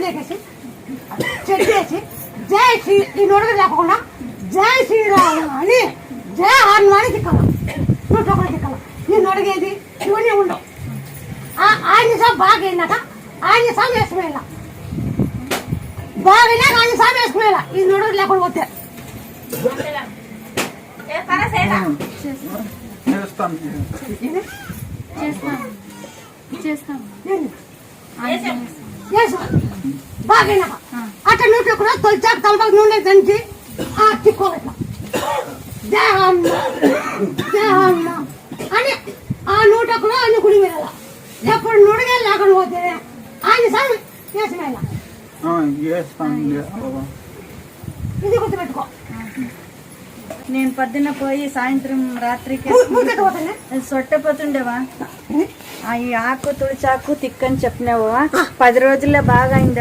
లేకేసి చెట్టేసి జై శ్రీ ఈ నోడలు లేకుండా జై శ్రీరామ అని జయ హనుమాని తిక్కాల 101 తిక్కాల. ఈ నొడిగేది ఇవన్నీ ఉండవు. ఆయన సాబ్ బాగా అయినాక ఆయన సాబ్ వేసుకునేలా బాగా అయినాక ఆయన సాబ్ వేసుకునేలా ఈ నొడలు లేకుండా పోతే బాగైనాక అట్లా నూట్లో కూడా తొలిచాక తలపాకు నూనె దంచి తిక్కోవాలి దేహమ్మ దేహమ్మ అని ఆ నూట కూడా అన్ని గుడి వెళ్ళాల. ఎప్పుడు నుడిగా లేకుండా పోతే ఆయన సార్ వేసినాయన ఇది గుర్తుపెట్టుకో. నేను పొద్దున్న పోయి సాయంత్రం రాత్రికి సొట్టపోతుండేవా ఈ ఆకు తుడిచాకు తిక్కని చెప్పినావా 10 రోజుల్లో బాగా అయింది.